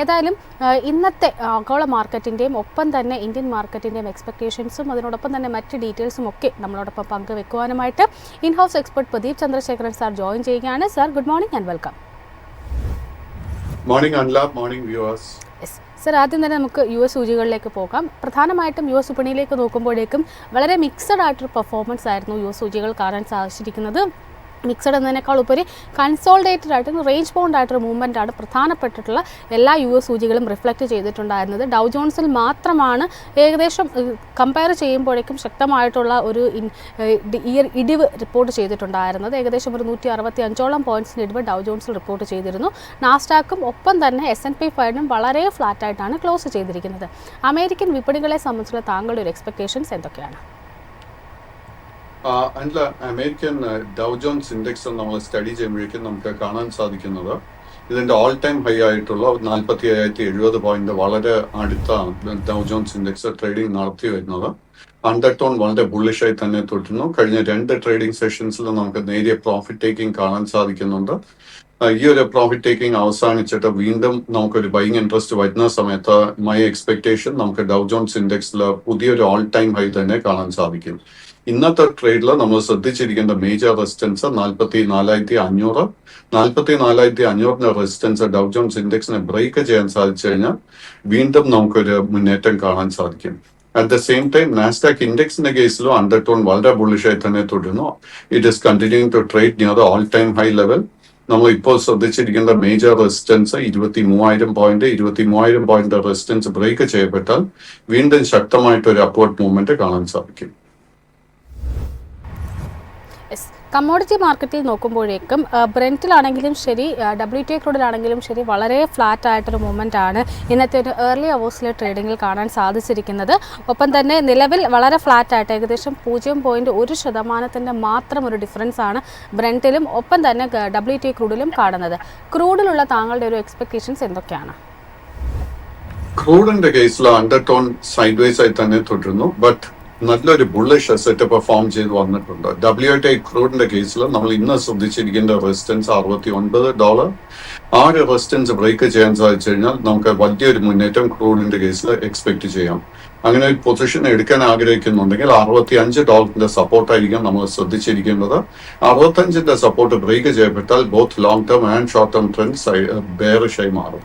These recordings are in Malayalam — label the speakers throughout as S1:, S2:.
S1: ഏതായാലും ഇന്നത്തെ ആഗോള മാർക്കറ്റിൻ്റെയും ഒപ്പം തന്നെ ഇന്ത്യൻ മാർക്കറ്റിൻ്റെയും എക്സ്പെക്ടേഷൻസും അതിനോടൊപ്പം തന്നെ മറ്റ് ഡീറ്റെയിൽസും ഒക്കെ നമ്മളോടൊപ്പം പങ്കുവെക്കുവാനുമായിട്ട് in house expert Pradeep Chandrasekharan sir join ചെയ്യുകയാണ്. Sir, good morning and welcome.
S2: Morning Anla, morning viewers.
S1: Sir, ആദ്യം തന്നെ നമുക്ക് US സൂചികളിലേക്ക് പോകാം. പ്രധാനമായിട്ടും US വിപണിയിലേക്ക് നോക്കുമ്പോഴേക്കും വളരെ മിക്സഡ് ആയിട്ടൊരു പെർഫോമൻസ് ആയിരുന്നു US സൂചികൾ കാണാൻ സാധിച്ചിരിക്കുന്നത്. മിക്സഡ് എന്നതിനേക്കാൾ ഉപരി കൺസോൾഡേറ്റഡ് ആയിട്ട് റേഞ്ച് ബൗണ്ട് ആയിട്ടൊരു മൂവ്മെൻ്റ് ആണ് പ്രധാനപ്പെട്ടിട്ടുള്ള എല്ലാ US സൂചികളും റിഫ്ലക്റ്റ് ചെയ്തിട്ടുണ്ടായിരുന്നത്. ഡൗ ജോൺസിൽ മാത്രമാണ് ഏകദേശം കമ്പയർ ചെയ്യുമ്പോഴേക്കും ശക്തമായിട്ടുള്ള ഒരു ഇടിവ് റിപ്പോർട്ട് ചെയ്തിട്ടുണ്ടായിരുന്നത്. ഏകദേശം ഒരു 165ഓളം പോയിൻറ്റ്സിൻ്റെ ഇടിവ് ഡൗ ജോൺസിൽ റിപ്പോർട്ട് ചെയ്തിരുന്നു. നാസ്ഡാക്കും ഒപ്പം തന്നെ S&P 500 വളരെ ഫ്ലാറ്റായിട്ടാണ് ക്ലോസ് ചെയ്തിരിക്കുന്നത്. അമേരിക്കൻ വിപണികളെ സംബന്ധിച്ചുള്ള താങ്കളുടെ ഒരു എക്സ്പെക്ടേഷൻസ് എന്തൊക്കെയാണ്?
S2: അല്ല, അമേരിക്കൻ ഡൗ ജോൺസ് ഇൻഡെക്സ് നമ്മൾ സ്റ്റഡി ചെയ്യുമ്പോഴേക്കും നമുക്ക് കാണാൻ സാധിക്കുന്നത് ഇതിന്റെ ഓൾ ടൈം ഹൈ ആയിട്ടുള്ള 45,070 പോയിന്റ് വളരെ അടുത്താണ് ഡൗ ജോൺസ് ഇൻഡെക്സ് ട്രേഡിംഗ് നടത്തി വരുന്നത്. അണ്ടർടോൺ വളരെ ബുള്ളിഷായി തന്നെ തുടരുന്നു. കഴിഞ്ഞ 2 ട്രേഡിംഗ് സെഷൻസിൽ നമുക്ക് നേരിയ പ്രോഫിറ്റ് ടേക്കിംഗ് കാണാൻ സാധിക്കുന്നുണ്ട്. ഈ ഒരു പ്രോഫിറ്റ് ടേക്കിംഗ് അവസാനിച്ചിട്ട് വീണ്ടും നമുക്കൊരു ബൈങ് ഇൻട്രസ്റ്റ് വരുന്ന സമയത്ത് മൈ എക്സ്പെക്ടേഷൻ നമുക്ക് ഡൗ ജോൺസ് ഇൻഡെക്സിൽ പുതിയൊരു ഓൾ ടൈം ഹൈ തന്നെ കാണാൻ സാധിക്കും. ഇന്നത്തെ ട്രേഡിൽ നമ്മൾ ശ്രദ്ധിച്ചിരിക്കേണ്ട major resistance 44,500. 44,500 resistance Dow Jones ഇൻഡെക്സിനെ ബ്രേക്ക് ചെയ്യാൻ സാധിച്ചു കഴിഞ്ഞാൽ വീണ്ടും നമുക്കൊരു മുന്നേറ്റം കാണാൻ സാധിക്കും. At the same time Nasdaq ഇൻഡെക്സിന്റെ കേസിലും അണ്ടർടോൺ വളരെ ബുള്ളിഷായി തന്നെ തുടരുന്നു. It is continuing to trade near the all time high level. നമ്മൾ ഇപ്പോൾ ശ്രദ്ധിച്ചിരിക്കേണ്ട major resistance 23,000 point. 23,000 point resistance break ചെയ്യപ്പെട്ടാൽ വീണ്ടും ശക്തമായിട്ട് ഒരു അപ്വേർഡ് മൂവ്മെന്റ് കാണാൻ സാധിക്കും.
S1: കമ്മോഡിറ്റി മാർക്കറ്റിൽ നോക്കുമ്പോഴേക്കും ബ്രെൻറ്റിലാണെങ്കിലും ശരി, WTI ക്രൂഡിലാണെങ്കിലും ശരി, വളരെ ഫ്ലാറ്റ് ആയിട്ടൊരു മൂവ്മെൻ്റ് ആണ് ഇന്നത്തെ ഒരു ഏർലി അവേഴ്സിലെ ട്രേഡിങ്ങിൽ കാണാൻ സാധിച്ചിരിക്കുന്നത്. ഒപ്പം തന്നെ നിലവിൽ വളരെ ഫ്ലാറ്റ് ആയിട്ട് ഏകദേശം 0.1% മാത്രം ഒരു ഡിഫറൻസ് ആണ് ബ്രെൻറ്റിലും ഒപ്പം തന്നെ WTI ക്രൂഡിലും കാണുന്നത്. ക്രൂഡിലുള്ള താങ്കളുടെ ഒരു എക്സ്പെക്ടേഷൻസ് എന്തൊക്കെയാണ്?
S2: ക്രൂഡിന്റെ കേസിൽ അണ്ടർടോൺ സൈഡ്വേസ് ആയി തന്നെ തുടരുന്നു. ബട്ട് നല്ലൊരു ബുള്ളിഷ് അസറ്റ് പെർഫോം ചെയ്ത് വന്നിട്ടുണ്ട്. WTI ക്രൂഡിന്റെ കേസിൽ നമ്മൾ ഇന്ന് ശ്രദ്ധിച്ചിരിക്കേണ്ട റെസിസ്റ്റൻസ് $69. ആ ഒരു റെസിസ്റ്റൻസ് ബ്രേക്ക് ചെയ്യാൻ സാധിച്ചു കഴിഞ്ഞാൽ നമുക്ക് വലിയൊരു മുന്നേറ്റം ക്രൂഡിന്റെ കേസിൽ എക്സ്പെക്ട് ചെയ്യാം. അങ്ങനെ ഒരു പൊസിഷൻ എടുക്കാൻ ആഗ്രഹിക്കുന്നുണ്ടെങ്കിൽ $65 സപ്പോർട്ടായിരിക്കും നമ്മൾ ശ്രദ്ധിച്ചിരിക്കേണ്ടത്. 65 സപ്പോർട്ട് ബ്രേക്ക് ചെയ്യപ്പെട്ടാൽ both long term and short term trends ബെയറിഷായി മാറും.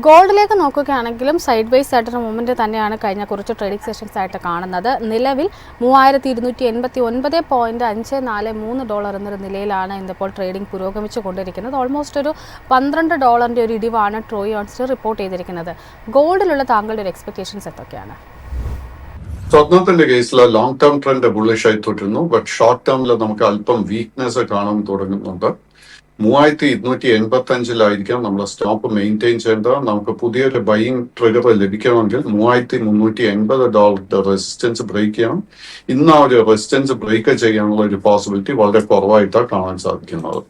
S1: ഗോൾഡിലേക്ക് നോക്കുകയാണെങ്കിലും സൈഡ് വൈസ് ആയിട്ടൊരു മൂവ്മെൻറ്റ് തന്നെയാണ് കഴിഞ്ഞ കുറച്ച് ട്രേഡിംഗ് സെഷൻസ് ആയിട്ട് കാണുന്നത്. നിലവിൽ $3,289.543 എന്നൊരു നിലയിലാണ് ഇന്നിപ്പോൾ ട്രേഡിംഗ് പുരോഗമിച്ചു കൊണ്ടിരിക്കുന്നത്. ഓൾമോസ്റ്റ് ഒരു $12 ഒരു ഇടിവാണ് ട്രോയ് ഓൺസിൽ റിപ്പോർട്ട് ചെയ്തിരിക്കുന്നത്. ഗോൾഡിലുള്ള താങ്കളുടെ ഒരു എക്സ്പെക്ടേഷൻസ് എന്തൊക്കെയാണ്?
S2: സ്വർണത്തിന്റെ കേസിൽ ലോങ് ടേം ട്രെൻഡ് ബുള്ളിഷായി തുടരുന്നു. ബട്ട് ഷോർട്ട് ടേമിൽ നമുക്ക് അല്പം വീക്ക്നെസ് കാണാൻ തുടങ്ങുന്നുണ്ട്. 3,285 നമ്മൾ സ്റ്റോപ്പ് മെയിൻറ്റെയിൻ ചെയ്യേണ്ടത്. നമുക്ക് പുതിയൊരു ബൈയിങ് ട്രിഗർ ലഭിക്കണമെങ്കിൽ $3,380 റെസിസ്റ്റൻസ് ബ്രേക്ക് ചെയ്യണം. ഇന്ന് ആ ഒരു റെസിസ്റ്റൻസ് ബ്രേക്ക് ചെയ്യാനുള്ള ഒരു പോസിബിലിറ്റി വളരെ കുറവായിട്ടാണ് കാണാൻ സാധിക്കുന്നത്.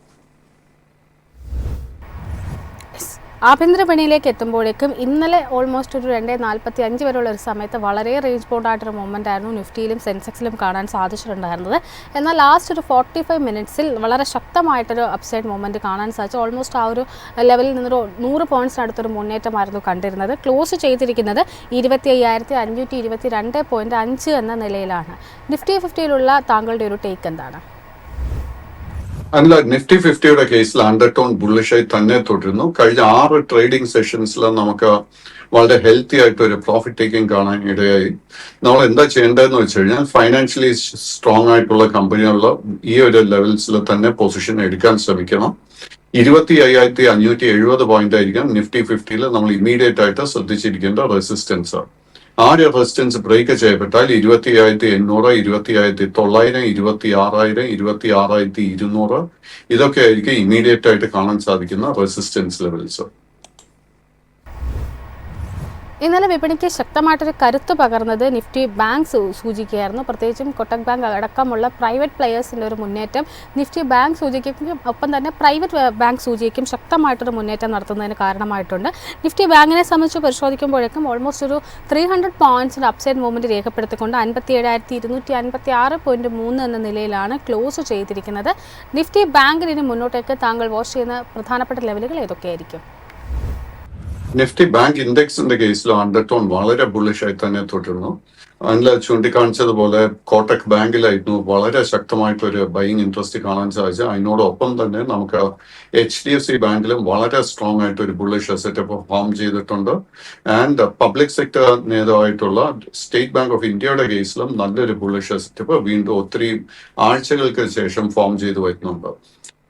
S1: ആഭ്യന്തര വിപണിയിലേക്ക് എത്തുമ്പോഴേക്കും ഇന്നലെ ഓൾമോസ്റ്റ് ഒരു 2:45 വരെയുള്ള ഒരു സമയത്ത് വളരെ റേഞ്ച് ബൗണ്ട് ആയിട്ടൊരു മൂവ്മെൻ്റ് ആയിരുന്നു നിഫ്റ്റിയിലും സെൻസെക്സിലും കാണാൻ സാധിച്ചിട്ടുണ്ടായിരുന്നത്. എന്നാൽ ലാസ്റ്റ് ഒരു 45 മിനിറ്റ്സിൽ വളരെ ശക്തമായിട്ടൊരു അപ്സൈഡ് മൂവ്മെൻറ്റ് കാണാൻ സാധിച്ചു. ഓൾമോസ്റ്റ് ആ ഒരു ലെവലിൽ നിന്നൊരു 100 പോയിൻറ്റ്സിനടുത്തൊരു മുന്നേറ്റമായിരുന്നു കണ്ടിരുന്നത്. ക്ലോസ് ചെയ്തിരിക്കുന്നത് 25,522.5 എന്ന നിലയിലാണ്. നിഫ്റ്റി 50യിലുള്ള താങ്കളുടെ ഒരു ടേക്ക് എന്താണ്?
S2: അല്ല, നിഫ്റ്റി 50യുടെ കേസിൽ അണ്ടർടോൺ ബുള്ളിഷായി തന്നെ തുടരുന്നു. കഴിഞ്ഞ 6 ട്രേഡിംഗ് സെഷൻസിൽ നമുക്ക് വളരെ ഹെൽത്തി ആയിട്ട് ഒരു പ്രോഫിറ്റ് ടേക്കിംഗ് കാണാൻ ഇടയായി. നമ്മൾ എന്താ ചെയ്യേണ്ടതെന്ന് വെച്ച് കഴിഞ്ഞാൽ ഫൈനാൻഷ്യലി സ്ട്രോങ് ആയിട്ടുള്ള കമ്പനികളിൽ ഈ ഒരു ലെവൽസിൽ തന്നെ പൊസിഷൻ എടുക്കാൻ ശ്രമിക്കണം. 25,570 പോയിന്റ് ആയിരിക്കും നിഫ്റ്റി 50യിൽ നമ്മൾ ഇമ്മീഡിയറ്റ് ആയിട്ട് ശ്രദ്ധിച്ചിരിക്കേണ്ട റെസിസ്റ്റൻസ്. ആ ഒരു റെസിസ്റ്റൻസ് ബ്രേക്ക് ചെയ്യപ്പെട്ടാൽ 25,800, 25,900, 26,000, 26,200 ഇതൊക്കെ ആയിരിക്കും ഇമ്മീഡിയറ്റ് ആയിട്ട് കാണാൻ സാധിക്കുന്ന റെസിസ്റ്റൻസ് ലെവൽസ്.
S1: ഇന്നലെ വിപണിക്ക് ശക്തമായിട്ടൊരു കരുത്ത് പകർന്നത് നിഫ്റ്റി ബാങ്ക് സൂചികയായിരുന്നു. പ്രത്യേകിച്ചും കൊട്ടക് ബാങ്ക് അടക്കമുള്ള പ്രൈവറ്റ് പ്ലെയേഴ്സിൻ്റെ ഒരു മുന്നേറ്റം നിഫ്റ്റി ബാങ്ക് സൂചികയ്ക്കും ഒപ്പം തന്നെ പ്രൈവറ്റ് ബാങ്ക് സൂചികയ്ക്കും ശക്തമായിട്ടൊരു മുന്നേറ്റം നടത്തുന്നതിന് കാരണമായിട്ടുണ്ട്. നിഫ്റ്റി ബാങ്കിനെ സംബന്ധിച്ച് പരിശോധിക്കുമ്പോഴേക്കും ഓൾമോസ്റ്റ് ഒരു 300 പോയിൻറ്റ്സിൻ്റെ അപ്സൈഡ് മൂവ്മെൻറ്റ് രേഖപ്പെടുത്തിക്കൊണ്ട് 57,256.3 എന്ന നിലയിലാണ് ക്ലോസ് ചെയ്തിരിക്കുന്നത്. നിഫ്റ്റി ബാങ്കിന് മുന്നോട്ടേക്ക് താങ്കൾ വാച്ച് ചെയ്യുന്ന പ്രധാനപ്പെട്ട ലെവലുകൾ ഏതൊക്കെയായിരിക്കും?
S2: നിഫ്റ്റി ബാങ്ക് ഇൻഡെക്സിന്റെ കേസിൽ അണ്ടർടോൺ വളരെ ബുള്ളിഷ് ആയി തന്നെ തുടരുന്നു. അതിൽ ചൂണ്ടിക്കാണിച്ചതുപോലെ കോട്ടക് ബാങ്കിലായിരുന്നു വളരെ ശക്തമായിട്ടൊരു ബൈയിങ് ഇൻട്രസ്റ്റ് കാണാൻ സാധിച്ചത്. അതിനോടൊപ്പം തന്നെ നമുക്ക് HDFC ബാങ്കിലും വളരെ സ്ട്രോങ് ആയിട്ട് ഒരു ബുള്ളിഷ് സെറ്റപ്പ് ഫോം ചെയ്തിട്ടുണ്ട്. ആൻഡ് പബ്ലിക് സെക്ടർ നേതാവായിട്ടുള്ള സ്റ്റേറ്റ് ബാങ്ക് ഓഫ് ഇന്ത്യയുടെ കേസിലും നല്ലൊരു ബുള്ളിഷ് സെറ്റപ്പ് വീണ്ടും ഒത്തിരി ആഴ്ചകൾക്ക് ശേഷം ഫോം ചെയ്ത് വരുന്നുണ്ട്.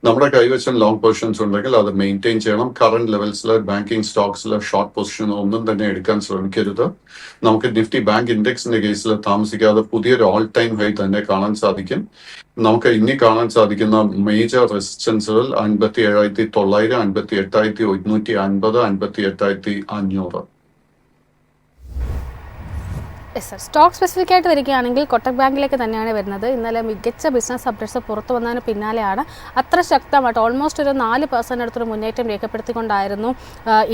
S2: നമ്മുടെ കൈവശം ലോങ് പൊസിഷൻസ് ഉണ്ടെങ്കിൽ അത് മെയിൻറ്റെയിൻ ചെയ്യണം. കറന്റ് ലെവൽസിൽ ബാങ്കിങ് സ്റ്റോക്സിൽ ഷോർട്ട് പൊസിഷൻ ഒന്നും തന്നെ എടുക്കാൻ ശ്രമിക്കരുത്. നമുക്ക് നിഫ്റ്റി ബാങ്ക് ഇൻഡെക്സിന്റെ കേസിൽ താമസിക്കാതെ പുതിയൊരു ഓൾ ടൈം ഹൈ തന്നെ കാണാൻ സാധിക്കും. നമുക്ക് ഇനി കാണാൻ സാധിക്കുന്ന മേജർ റെസിസ്റ്റൻസുകൾ 57,900, 58,150, 58,500.
S1: Yes sir. സ്റ്റോക്ക് സ്പെസിഫിക് ആയിട്ട് വരികയാണെങ്കിൽ കൊട്ടക് ബാങ്കിലേക്ക് തന്നെയാണ് വരുന്നത്. ഇന്നലെ മികച്ച ബിസിനസ് അപ്ഡേറ്റ്സ് പുറത്തു വന്നതിന് പിന്നാലെയാണ് അത്ര ശക്തമായിട്ട് ഓൾമോസ്റ്റ് ഒരു 4% അടുത്തൊരു മുന്നേറ്റം രേഖപ്പെടുത്തിക്കൊണ്ടായിരുന്നു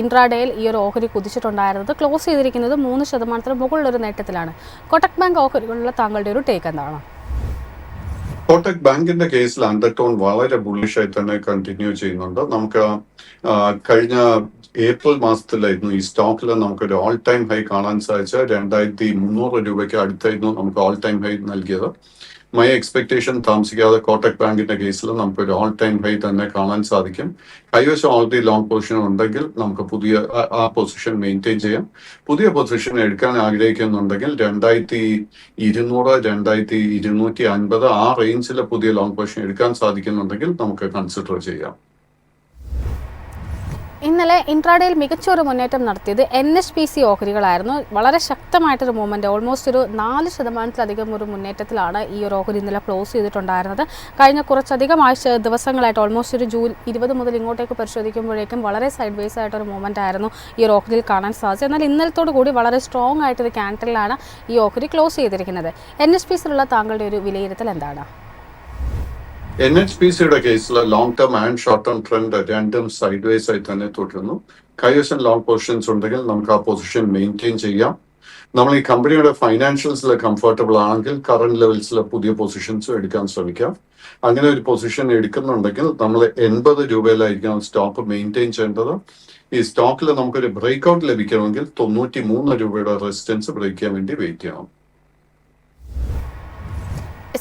S1: ഇൻട്രാഡേയിൽ ഈ ഒരു ഓഹരി കുതിച്ചിട്ടുണ്ടായിരുന്നത്. ക്ലോസ് ചെയ്തിരിക്കുന്നത് 3% മുകളിലൊരു നേട്ടത്തിലാണ്. കൊട്ടക് ബാങ്ക് ഓഹരികളിലുള്ള താങ്കളുടെ ഒരു ടേക്ക് എന്താണ്?
S2: കോട്ടക് ബാങ്കിന്റെ കേസിൽ അണ്ടർടോൺ വളരെ ബുള്ളിഷ് ആയി തന്നെ കണ്ടിന്യൂ ചെയ്യുന്നുണ്ട്. നമുക്ക് കഴിഞ്ഞ ഏപ്രിൽ മാസത്തിലായിരുന്നു ഈ സ്റ്റോക്കിൽ നമുക്കൊരു ഓൾ ടൈം ഹൈ കാണാൻ സാധിച്ച 2,300 രൂപയ്ക്ക് അടുത്തായിരുന്നു നമുക്ക് ഓൾ ടൈം ഹൈ നൽകിയത്. മൈ എക്സ്പെക്ടേഷൻ താമസിക്കാതെ കോട്ടക് ബാങ്കിന്റെ കേസിൽ നമുക്കൊരു ഓൾ ടൈം ഹൈ തന്നെ കാണാൻ സാധിക്കും. കൈവശം ഓൾറെഡി ലോങ് പൊസിഷൻ ഉണ്ടെങ്കിൽ നമുക്ക് പുതിയ ആ പൊസിഷൻ മെയിൻറ്റെയിൻ ചെയ്യാം. പുതിയ പൊസിഷൻ എടുക്കാൻ ആഗ്രഹിക്കുന്നുണ്ടെങ്കിൽ 2,200, 2,250 ആ റേഞ്ചിലെ പുതിയ ലോങ് പൊസിഷൻ എടുക്കാൻ സാധിക്കുന്നുണ്ടെങ്കിൽ നമുക്ക് കൺസിഡർ ചെയ്യാം.
S1: ഇന്നലെ ഇൻട്രാഡേയിൽ മികച്ചൊരു മുന്നേറ്റം നടത്തിയത് NHPC ഓഹരികളായിരുന്നു. വളരെ ശക്തമായിട്ടൊരു മൂവ്മെൻറ്റ്, ഓൾമോസ്റ്റ് ഒരു 4% ഒരു മുന്നേറ്റത്തിലാണ് ഈ ഒരു ഓഹരി ഇന്നലെ ക്ലോസ് ചെയ്തിട്ടുണ്ടായിരുന്നത്. കഴിഞ്ഞ കുറച്ചധികം ദിവസങ്ങളായിട്ട് ഓൾമോസ്റ്റ് ഒരു ജൂൺ 20 മുതൽ ഇങ്ങോട്ടേക്ക് പരിശോധിക്കുമ്പോഴേക്കും വളരെ സൈഡ് വേസ് ആയിട്ടൊരു മൂവ്മെൻറ്റ് ആയിരുന്നു ഈ ഒരു ഓഹരിയിൽ കാണാൻ സാധിച്ചത്. എന്നാൽ ഇന്നലത്തോടു കൂടി വളരെ സ്ട്രോങ് ആയിട്ടൊരു ക്യാൻഡലിലാണ് ഈ ഓഹരി ക്ലോസ് ചെയ്തിരിക്കുന്നത്. NHPCയിലുള്ള താങ്കളുടെ ഒരു വിലയിരുത്തൽ എന്താണ്?
S2: NHPCയുടെ കേസിൽ long term and short term trend രണ്ടും സൈഡ് വേസ് ആയി തന്നെ തുടരുന്നു. കൈവശം ലോങ് പൊസിഷൻസ് ഉണ്ടെങ്കിൽ നമുക്ക് ആ പൊസിഷൻ മെയിൻറ്റെയിൻ ചെയ്യാം. നമ്മൾ ഈ കമ്പനിയുടെ ഫൈനാൻഷ്യൽസിൽ കംഫർട്ടബിൾ ആണെങ്കിൽ കറന്റ് ലെവൽസിലെ പുതിയ പൊസിഷൻസും എടുക്കാൻ ശ്രമിക്കാം. അങ്ങനെ ഒരു പൊസിഷൻ എടുക്കുന്നുണ്ടെങ്കിൽ നമ്മൾ 80 രൂപയിലായിരിക്കണം സ്റ്റോക്ക് മെയിൻറ്റെയിൻ ചെയ്യേണ്ടത്. ഈ സ്റ്റോക്കിൽ നമുക്കൊരു ബ്രേക്ക് ഔട്ട് ലഭിക്കണമെങ്കിൽ 93 രൂപയുടെ റെസിസ്റ്റൻസ് ബ്രേക്ക് ചെയ്യാൻ വേണ്ടി വെയിറ്റ് ചെയ്യണം.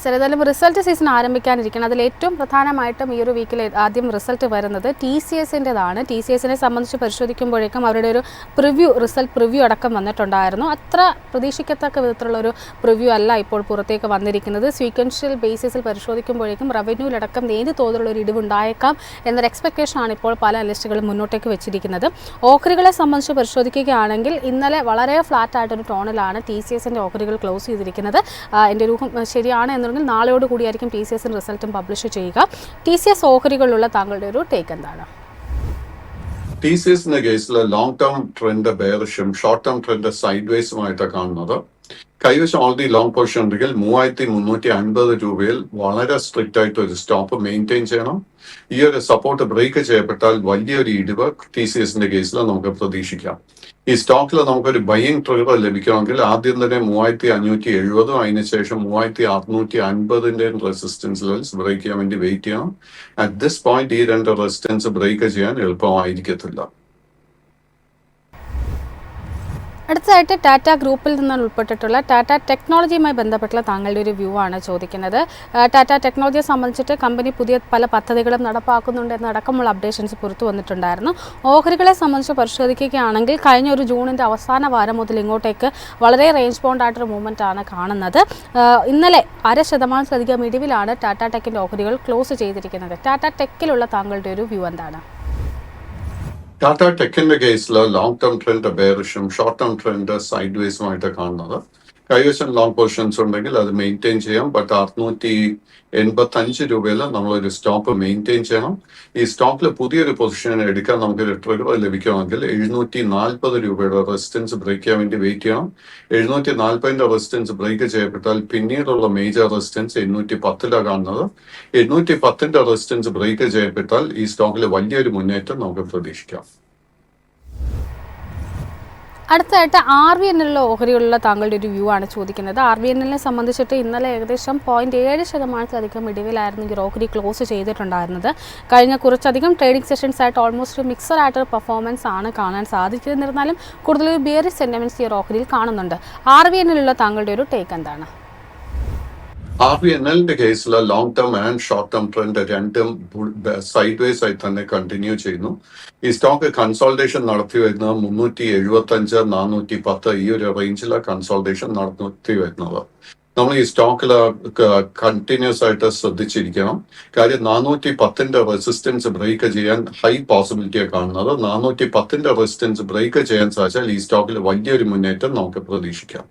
S1: സാർ, ഏതായാലും റിസൾട്ട് സീസൺ ആരംഭിക്കാനിരിക്കണം. അതിൽ ഏറ്റവും പ്രധാനമായിട്ടും ഈ ഒരു വീക്കിൽ ആദ്യം റിസൾട്ട് വരുന്നത് TCSൻ്റെതാണ്. TCSനെ സംബന്ധിച്ച് പരിശോധിക്കുമ്പോഴേക്കും അവരുടെ ഒരു റിസൾട്ട് പ്രിവ്യൂ അടക്കം വന്നിട്ടുണ്ടായിരുന്നു. അത്ര പ്രതീക്ഷിക്കത്തക്ക വിധത്തിലുള്ളൊരു പ്രിവ്യൂ അല്ല ഇപ്പോൾ പുറത്തേക്ക് വന്നിരിക്കുന്നത്. സ്വീക്വൻഷ്യൽ ബേസിസിൽ പരിശോധിക്കുമ്പോഴേക്കും റവന്യൂവിലടക്കം നേരിയ തോതിലുള്ള ഒരു ഇടിവുണ്ടായേക്കാം എന്നൊരു എക്സ്പെക്ടേഷനാണ് ഇപ്പോൾ പല അനലിസ്റ്റുകളും മുന്നോട്ടേക്ക് വെച്ചിരിക്കുന്നത്. ഓഹരികളെ സംബന്ധിച്ച് പരിശോധിക്കുകയാണെങ്കിൽ ഇന്നലെ വളരെ ഫ്ലാറ്റായിട്ടൊരു ടോണിലാണ് TCSൻ്റെ ഓഹരികൾ ക്ലോസ് ചെയ്തിരിക്കുന്നത്. എൻ്റെ ഒരു ശരിയാണ് എന്നുണ്ടെങ്കിൽ നാളെയോട് കൂടിയായിരിക്കും TCSൻ്റെ റിസൾട്ടും പബ്ലിഷ് ചെയ്യുക. TCS ഓഹരികളിലുള്ള താങ്കളുടെ ഒരു ടേക്ക് എന്താണ്?
S2: TCSന്റെ കേസിൽ ലോങ് ടേം ട്രെൻഡ് ബെയറിഷും ഷോർട്ട് ടേം ട്രെൻഡ് സൈഡ് വേസുമായിട്ടാണ് കാണുന്നത്. കൈവശം ഓൾറെഡി ലോങ് പൊസിഷൻ ഉണ്ടെങ്കിൽ 3,350 രൂപയിൽ വളരെ സ്ട്രിക്റ്റ് ആയിട്ട് ഒരു സ്റ്റോപ്പ് മെയിൻറ്റെയിൻ ചെയ്യണം. ഈ ഒരു സപ്പോർട്ട് ബ്രേക്ക് ചെയ്യപ്പെട്ടാൽ വലിയൊരു ഇടിവ് TCSന്റെ കേസിൽ നമുക്ക് പ്രതീക്ഷിക്കാം. ഈ സ്റ്റോക്കിൽ നമുക്കൊരു ബൈയിങ് ട്രിഗർ ലഭിക്കണമെങ്കിൽ ആദ്യം തന്നെ 3,570, അതിനുശേഷം 3,650 റെസിസ്റ്റൻസ് ലെവൽസ് ബ്രേക്ക് ചെയ്യാൻ വേണ്ടി വെയിറ്റ് ചെയ്യണം. അറ്റ് ദിസ് പോയിന്റ് ഈ രണ്ട് റെസിസ്റ്റൻസ് ബ്രേക്ക് ചെയ്യാൻ എളുപ്പമായിരിക്കത്തില്ല.
S1: അടുത്തതായിട്ട് ടാറ്റ ഗ്രൂപ്പിൽ നിന്നാണ് ഉൾപ്പെട്ടിട്ടുള്ള ടാറ്റ ടെക്നോളജിയുമായി ബന്ധപ്പെട്ടുള്ള താങ്കളുടെ ഒരു വ്യൂ ആണ് ചോദിക്കുന്നത്. ടാറ്റ ടെക്നോളജിയെ സംബന്ധിച്ചിട്ട് കമ്പനി പുതിയ പല പദ്ധതികളും നടപ്പാക്കുന്നുണ്ട് എന്നടക്കമുള്ള അപ്ഡേഷൻസ് പുറത്തു വന്നിട്ടുണ്ടായിരുന്നു. ഓഹരികളെ സംബന്ധിച്ച് പരിശോധിക്കുകയാണെങ്കിൽ കഴിഞ്ഞ ഒരു ജൂണിൻ്റെ അവസാന വാരം മുതൽ ഇങ്ങോട്ടേക്ക് വളരെ റേഞ്ച് ബൗണ്ട് ആയിട്ടൊരു മൂവ്മെൻ്റ് ആണ് കാണുന്നത്. ഇന്നലെ 0.5% ഇടിവിലാണ് ടാറ്റ ടെക്കിൻ്റെ ഓഹരികൾ ക്ലോസ് ചെയ്തിരിക്കുന്നത്. ടാറ്റ ടെക്കിലുള്ള താങ്കളുടെ ഒരു വ്യൂ എന്താണ്?
S2: ടാറ്റ ടെക്കിന്റെ കേസിൽ ലോങ് ടേം ട്രെൻഡ് ബെയറിഷും ഷോർട്ട് ടേം ട്രെൻഡ് സൈഡ് വേസുമായിട്ട് കാണുന്നത്. കൈവശം ലോങ് പൊസിഷൻസ് ഉണ്ടെങ്കിൽ അത് മെയിൻറ്റെയിൻ ചെയ്യാം. ബട്ട് 685 രൂപയിൽ നമ്മളൊരു സ്റ്റോപ്പ് മെയിൻറ്റെയിൻ ചെയ്യണം. ഈ സ്റ്റോക്കിൽ പുതിയൊരു പൊസിഷൻ എടുക്കാൻ നമുക്കൊരു ട്രിഗർ ലഭിക്കണമെങ്കിൽ 740 രൂപയുടെ റെസിസ്റ്റൻസ് ബ്രേക്ക് ചെയ്യാൻ വേണ്ടി വെയിറ്റ് ചെയ്യണം. 740 റെസിസ്റ്റൻസ് ബ്രേക്ക് ചെയ്യപ്പെട്ടാൽ പിന്നീടുള്ള മേജർ റെസിസ്റ്റൻസ് 810 കാണുന്നത്. 810 റെസിസ്റ്റൻസ് ബ്രേക്ക് ചെയ്യപ്പെട്ടാൽ ഈ സ്റ്റോക്കിൽ വലിയൊരു മുന്നേറ്റം നമുക്ക് പ്രതീക്ഷിക്കാം.
S1: അടുത്തതായിട്ട് ആർ വി എന്നിലുള്ള ഓഹരികളുള്ള താങ്കളുടെ ഒരു വ്യൂ ആണ് ചോദിക്കുന്നത്. ആർ വി എന്നിനെ സംബന്ധിച്ചിട്ട് ഇന്നലെ ഏകദേശം 0.7% ഇടിവിലായിരുന്നു ഈ ഓഹരി ക്ലോസ് ചെയ്തിട്ടുണ്ടായിരുന്നത്. കഴിഞ്ഞ കുറച്ചധികം ട്രേഡിംഗ് സെഷൻസ് ആയിട്ട് ഓൾമോസ്റ്റ് മിക്സഡ് ആയിട്ടൊരു പെർഫോമൻസ് ആണ് കാണാൻ സാധിക്കുന്നത്. എന്നിരുന്നാലും കൂടുതൽ ബിയറിഷ് സെന്റിമെന്റ്സ് ഈ ഓഹരിയിൽ കാണുന്നുണ്ട്. ആർ വി എന്നിലുള്ള താങ്കളുടെ ഒരു ടേക്ക് എന്താണ്?
S2: RVNLന്റെ കേസിൽ long term and short term trend രണ്ടും സൈഡ് വേസ് ആയി തന്നെ കണ്ടിന്യൂ ചെയ്യുന്നു. ഈ സ്റ്റോക്ക് കൺസോൾട്ടേഷൻ നടത്തി വരുന്നത് 375, 410 ഈ ഒരു റേഞ്ചിലെ കൺസോൾട്ടേഷൻ നടത്തി വരുന്നത്. നമ്മൾ ഈ സ്റ്റോക്കിൽ കണ്ടിന്യൂസ് ആയിട്ട് ശ്രദ്ധിച്ചിരിക്കണം. കാര്യം 410 റെസിസ്റ്റൻസ് ബ്രേക്ക് ചെയ്യാൻ ഹൈ പോസിബിലിറ്റിയാണ് കാണുന്നത്. 410 റെസിസ്റ്റൻസ് ബ്രേക്ക് ചെയ്യാൻ സാധിച്ചാൽ ഈ സ്റ്റോക്കിൽ വലിയൊരു മുന്നേറ്റം നമുക്ക് പ്രതീക്ഷിക്കാം.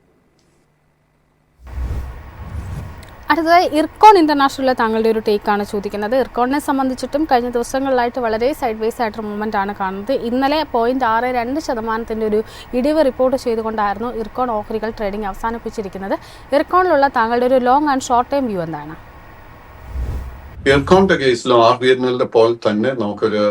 S1: അടുത്തതായി ഇർക്കോൺ ഇന്റർനാഷണലിലെ താങ്കളുടെ ഒരു ടേക്കാണ് ചോദിക്കുന്നത്. ഇർക്കോണിനെ സംബന്ധിച്ചിട്ടും കഴിഞ്ഞ ദിവസങ്ങളിലായിട്ട് വളരെ സൈഡ് വേസ് ആയിട്ടൊരു മൂവ്മെന്റ് ആണ് കാണുന്നത്. ഇന്നലെ 0.62% ഒരു ഇടിവ് റിപ്പോർട്ട് ചെയ്തുകൊണ്ടായിരുന്നു ഇർക്കോൺ ഓഹരികൾ ട്രേഡിംഗ് അവസാനിപ്പിച്ചിരിക്കുന്നത്. ഇർക്കോണിലുള്ള താങ്കളുടെ ഒരു long and short time view എന്താണ്?
S2: ഇർക്കോണിന്റെ കേസിലും RVNLന്റെ പോലെ തന്നെ നമുക്കൊരു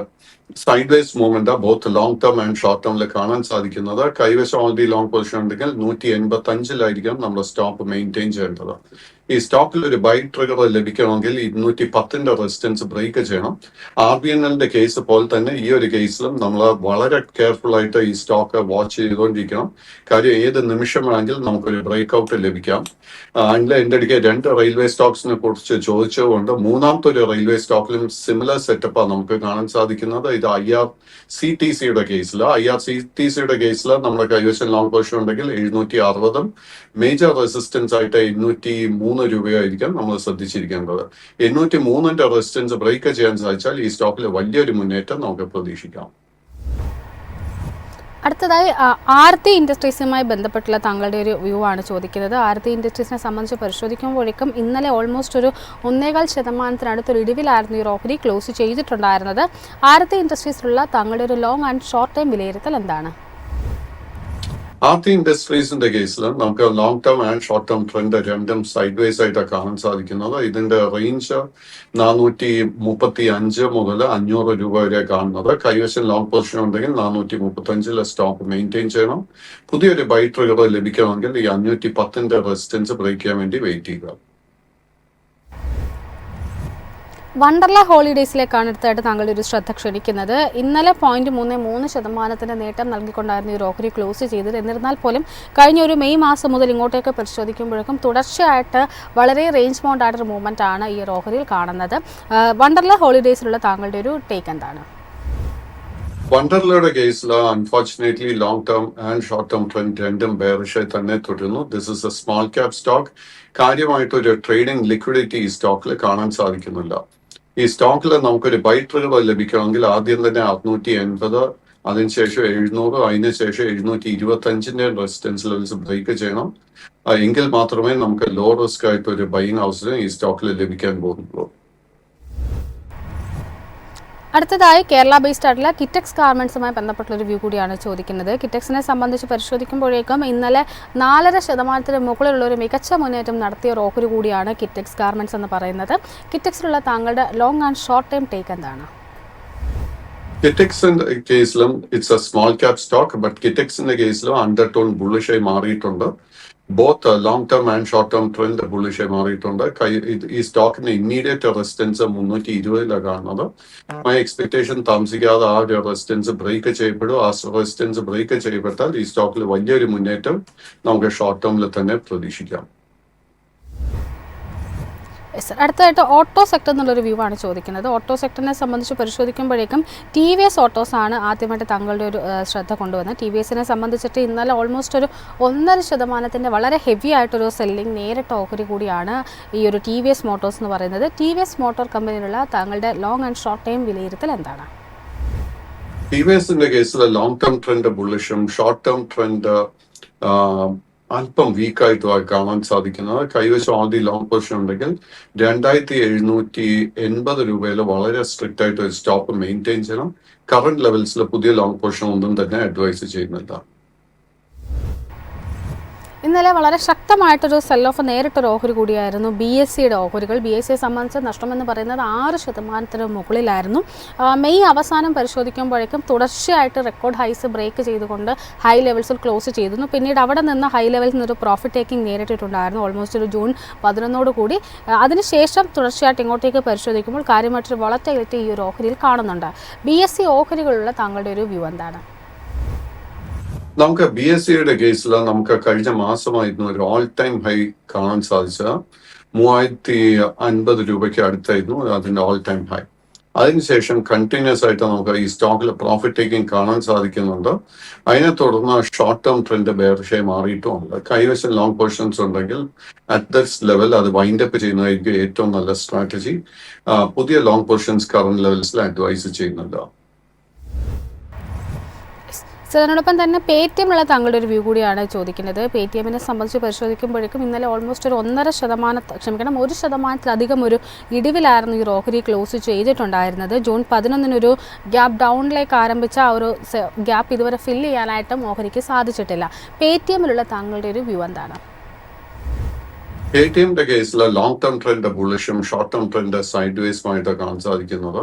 S2: side vase movement both long term and short ടേമിൽ കാണാൻ സാധിക്കുന്നത്. കൈവശം ഓൾറെഡി ലോങ് പൊസിഷൻ ഉണ്ടെങ്കിൽ 185 നമ്മുടെ സ്റ്റോപ്പ് മെയിൻറ്റെയിൻ ചെയ്യേണ്ടത്. ഈ സ്റ്റോക്കിൽ ഒരു ബൈ ട്രിഗർ ലഭിക്കണമെങ്കിൽ 210 റെസിസ്റ്റൻസ് ബ്രേക്ക് ചെയ്യണം. RVNLന്റെ കേസ് പോലെ തന്നെ ഈ ഒരു കേസിലും നമ്മൾ വളരെ കെയർഫുൾ ആയിട്ട് ഈ സ്റ്റോക്ക് വാച്ച് ചെയ്തുകൊണ്ടിരിക്കണം. കാര്യം ഏത് നിമിഷം വേണമെങ്കിൽ നമുക്കൊരു ബ്രേക്ക് ഔട്ട് ലഭിക്കാം. എൻ്റെ അടുക്കെ 2 റെയിൽവേ സ്റ്റോക്സിനെ കുറിച്ച് ചോദിച്ചതുകൊണ്ട് മൂന്നാമത്തെ ഒരു റെയിൽവേ സ്റ്റോക്കിലും സിമിലർ സെറ്റപ്പാണ് നമുക്ക് കാണാൻ സാധിക്കുന്നത്. ഇത് IRCTCയുടെ കേസിൽ നമ്മുടെ കൈവശം ലോങ് പൊസിഷൻ ഉണ്ടെങ്കിൽ 760 മേജർ റെസിസ്റ്റൻസ് ആയിട്ട് 803 രൂപയായിരിക്കാം നമ്മൾ ശ്രദ്ധിച്ചിരിക്കേണ്ടത്. 803 റെസിസ്റ്റൻസ് ബ്രേക്ക് ചെയ്യാൻ സാധിച്ചാൽ ഈ സ്റ്റോക്കിൽ വലിയൊരു മുന്നേറ്റം നമുക്ക് പ്രതീക്ഷിക്കാം.
S1: അടുത്തതായി ആർത്തി ഇൻഡസ്ട്രീസുമായി ബന്ധപ്പെട്ടുള്ള താങ്കളുടെ ഒരു വ്യൂ ആണ് ചോദിക്കുന്നത്. ആർത്തി ഇൻഡസ്ട്രീസിനെ സംബന്ധിച്ച് പരിശോധിക്കുമ്പോഴേക്കും ഇന്നലെ ഓൾമോസ്റ്റ് ഒരു 1.25% ഇടിവിലായിരുന്നു ഈ ഓഹരി ക്ലോസ് ചെയ്തിട്ടുണ്ടായിരുന്നത്. ആർത്തി ഇൻഡസ്ട്രീസിലുള്ള താങ്കളുടെ ഒരു ലോങ് ആൻഡ് ഷോർട്ട് ടൈം വിലയിരുത്തൽ എന്താണ്?
S2: ആർത്തി ഇൻഡസ്ട്രീസിന്റെ കേസിൽ നമുക്ക് long term and short term trend രണ്ടും സൈഡ് വേസ് ആയിട്ടാണ് കാണാൻ സാധിക്കുന്നത്. ഇതിന്റെ റേഞ്ച് 435 മുതൽ 500 രൂപ വരെ കാണുന്നത്. കൈവശം ലോങ് പൊസിഷൻ ഉണ്ടെങ്കിൽ 435 സ്റ്റോപ്പ് മെയിൻറ്റെയിൻ ചെയ്യണം. പുതിയൊരു ബൈ ട്രിഗർ ലഭിക്കണമെങ്കിൽ ഈ 510 റെസിസ്റ്റൻസ് ബ്രേക്ക് ചെയ്യാൻ വേണ്ടി വെയിറ്റ് ചെയ്യുക.
S1: വണ്ടർല ഹോളിഡേയ്സിലേക്കാണ് അടുത്തായിട്ട് താങ്കളുടെ ഒരു ശ്രദ്ധ ക്ഷണിക്കുന്നത്. ഇന്നലെ 0.33% നേട്ടം നൽകിക്കൊണ്ടായിരുന്നു ഈ ഓഹരി ക്ലോസ് ചെയ്തത്. എന്നിരുന്നാൽ പോലും കഴിഞ്ഞ ഒരു മെയ് മാസം മുതൽ ഇങ്ങോട്ടേക്ക് പരിശോധിക്കുമ്പോഴേക്കും തുടർച്ചയായിട്ട് വളരെ റേഞ്ച് ബൗണ്ട് ആയിട്ടൊരു മൂവ്മെന്റ് ആണ് ഈ ഓഹരിയിൽ കാണുന്നത്. വണ്ടർല ഹോളിഡേയ്സിലുള്ള താങ്കളുടെ ഒരു ടേക്ക് എന്താണ്?
S2: വണ്ടർലയുടെ കേസിൽ unfortunately long term and short term trend രണ്ടും ബെയറിഷായി തന്നെ തുടരുന്നു. This is a small cap stock. കാര്യമായിട്ടൊരു ട്രേഡിംഗ് ലിക്വിഡിറ്റി ഈ സ്റ്റോക്കിൽ കാണാൻ സാധിക്കുന്നില്ല. ഈ സ്റ്റോക്കിൽ നമുക്കൊരു ബൈ ട്രിഗർ ലഭിക്കണമെങ്കിൽ ആദ്യം തന്നെ 680, അതിനുശേഷം 700, അതിനുശേഷം 725 റെസിസ്റ്റൻസ് ലെവൽസ് ബ്രേക്ക് ചെയ്യണം. എങ്കിൽ മാത്രമേ നമുക്ക് ലോ റിസ്ക് ആയിട്ട് ഒരു ബൈയിങ് ഹൗസിന് ഈ സ്റ്റോക്കിൽ ലഭിക്കാൻ പോകുന്നുള്ളൂ.
S1: അടുത്തതായി കേരള ബേസ്ഡ് ആയിട്ടുള്ള കിറ്റക്സ് ഗാർമെന്റ്സുമായി ബന്ധപ്പെട്ടുള്ള ഒരു വ്യൂ കൂടിയാണ് ചോദിക്കുന്നത്. കിറ്റക്സിനെ സംബന്ധിച്ച് പരിശോധിക്കുമ്പോഴേക്കും ഇന്നലെ 4% മുകളിലുള്ള ഒരു മികച്ച മുന്നേറ്റം നടത്തിയ ഒരു ഓഹരി കൂടിയാണ് കിറ്റക്സ് ഗാർമെന്റ്സ് എന്ന് പറയുന്നത്. കിറ്റക്സിലുള്ള താങ്കളുടെ long and short time take എന്താണ്?
S2: കിറ്റക്സിന്റെ കേസിലും it's a small cap stock, but കിറ്റക്സിന്റെ കേസിലും അണ്ടർടോൺ ബുള്ളിഷായി മാറിയിട്ടുണ്ട്. Both long term and short term trend ബുള്ളിഷായി മാറിയിട്ടുണ്ട്. ഈ സ്റ്റോക്കിന്റെ ഇമ്മീഡിയറ്റ് റെസിസ്റ്റൻസ് 320 കാണുന്നത്. മൈ എക്സ്പെക്ടേഷൻ താമസിക്കാതെ ആ ഒരു റെസിസ്റ്റൻസ് ബ്രേക്ക് ചെയ്യപ്പെടും. ആ റെസിസ്റ്റൻസ് ബ്രേക്ക് ചെയ്യപ്പെട്ടാൽ ഈ സ്റ്റോക്കിൽ വലിയൊരു മുന്നേറ്റം നമുക്ക് ഷോർട്ട് ടേമിൽ തന്നെ പ്രതീക്ഷിക്കാം.
S1: അടുത്തതായിട്ട് ഓട്ടോ സെക്ടർ എന്നുള്ളൊരു വ്യൂ ആണ് ചോദിക്കുന്നത്. ഓട്ടോ സെക്ടറിനെ സംബന്ധിച്ച് പരിശോധിക്കുമ്പോഴേക്കും TVS ഓട്ടോസ് ആണ് ആദ്യമായിട്ട് താങ്കളുടെ ഒരു ശ്രദ്ധ കൊണ്ടുവന്നത്. TVSനെ സംബന്ധിച്ചിട്ട് ഇന്നലെ ഓൾമോസ്റ്റ് ഒരു 1.5% വളരെ ഹെവി ആയിട്ടൊരു സെല്ലിംഗ് നേരിട്ട ഓഹരി കൂടിയാണ് ഈ ഒരു TVS മോട്ടോഴ്സ് എന്ന് പറയുന്നത്. TVS മോട്ടോർ കമ്പനിയിലുള്ള താങ്കളുടെ ലോങ് ആൻഡ് ഷോർട്ട് ടൈം വിലയിരുത്തൽ എന്താണ്?
S2: TVSന്റെ കേസിൽ ലോങ് ടേം ട്രെൻഡ് ബുള്ളിഷും ഷോർട്ട് ടേം ട്രെൻഡ് അല്പം വീക്കായിട്ട് കാണാൻ സാധിക്കുന്നത്. കൈവശം ഓൾറെഡി ലോങ് പൊസിഷൻ ഉണ്ടെങ്കിൽ 2780 രൂപയിൽ വളരെ സ്ട്രിക്റ്റ് ആയിട്ട് ഒരു സ്റ്റോപ്പ് മെയിൻറ്റെയിൻ ചെയ്യണം. കറന്റ് ലെവൽസിൽ പുതിയ ലോങ് പൊസിഷൻ ഒന്നും തന്നെ അഡ്വൈസ് ചെയ്യുന്നില്ല.
S1: ഇന്നലെ വളരെ ശക്തമായിട്ടൊരു സെൽ ഓഫ് നേരിട്ടൊരു ഓഹരി കൂടിയായിരുന്നു BSEയുടെ ഓഹരികൾ. BSEയെ സംബന്ധിച്ച് നഷ്ടമെന്ന് പറയുന്നത് 6% മുകളിലായിരുന്നു. മെയ് അവസാനം പരിശോധിക്കുമ്പോഴേക്കും തുടർച്ചയായിട്ട് റെക്കോർഡ് ഹൈസ് ബ്രേക്ക് ചെയ്തുകൊണ്ട് ഹൈ ലെവൽസിൽ ക്ലോസ് ചെയ്തിരുന്നു. പിന്നീട് അവിടെ നിന്ന് ഹൈ ലെവലിൽ നിന്നൊരു പ്രോഫിറ്റ് ടേക്കിംഗ് നേരിട്ടിട്ടുണ്ടായിരുന്നു ഓൾമോസ്റ്റ് ഒരു ജൂൺ 11 കൂടി. അതിനുശേഷം തുടർച്ചയായിട്ട് ഇങ്ങോട്ടേക്ക് പരിശോധിക്കുമ്പോൾ കാര്യമായിട്ടൊരു വോളറ്റിലിറ്റി ഈ ഒരു ഓഹരിയിൽ കാണുന്നുണ്ട്. BSE ഓഹരികളുള്ള താങ്കളുടെ ഒരു വ്യൂ എന്താണ്?
S2: നമുക്ക് BSEയുടെ കേസിൽ നമുക്ക് കഴിഞ്ഞ മാസമായിരുന്നു ഒരു ഓൾ ടൈം ഹൈ കാണാൻ സാധിച്ച 3050 രൂപയ്ക്ക് അടുത്തായിരുന്നു അതിന്റെ ഓൾ ടൈം ഹൈ. അതിനുശേഷം കണ്ടിന്യൂസ് ആയിട്ട് നമുക്ക് ഈ സ്റ്റോക്കിൽ പ്രോഫിറ്റ് ടേക്കിംഗ് കാണാൻ സാധിക്കുന്നുണ്ട്. അതിനെ തുടർന്ന് ഷോർട്ട് ടേം ട്രെൻഡ് ബെയറിഷായി മാറിയിട്ടുമുണ്ട്. കൈവശം ലോങ് പൊസിഷൻസ് ഉണ്ടെങ്കിൽ അറ്റ് ദിസ് ലെവൽ അത് വൈൻഡ് അപ്പ് ചെയ്യുന്നതായിരിക്കും ഏറ്റവും നല്ല സ്ട്രാറ്റജി. പുതിയ ലോങ് പൊസിഷൻസ് കറന്റ് ലെവൽസിൽ അഡ്വൈസ് ചെയ്യുന്നുണ്ട്.
S1: അതിനോടൊപ്പം തന്നെ പേടിഎമ്മിലുള്ള താങ്കളുടെ ഒരു വ്യൂ കൂടിയാണ് ചോദിക്കുന്നത്. പേടിഎമ്മിനെ സംബന്ധിച്ച് പരിശോധിക്കുമ്പോഴേക്കും ഇന്നലെ ഓൾമോസ്റ്റ് ഒരു 1% ഒരു ഇടിവിലായിരുന്നു ഈ ഓഹരി ക്ലോസ് ചെയ്തിട്ടുണ്ടായിരുന്നത്. ജൂൺ 11 ഗ്യാപ്പ് ഡൗണിലേക്ക് ആരംഭിച്ച ആ ഒരു ഗ്യാപ്പ് ഇതുവരെ ഫില്ല് ചെയ്യാനായിട്ടും ഓഹരിക്ക് സാധിച്ചിട്ടില്ല. പേടിഎമ്മിലുള്ള താങ്കളുടെ ഒരു വ്യൂ എന്താണ്?
S2: പേടിഎമ്മിന്റെ കേസിൽ ലോങ് ടേം ട്രെൻഡ് ബുള്ളിഷും ഷോർട്ട് ടേം ട്രെൻഡ് സൈഡ് വേസുമായിട്ട് കാണാൻ സാധിക്കുന്നത്.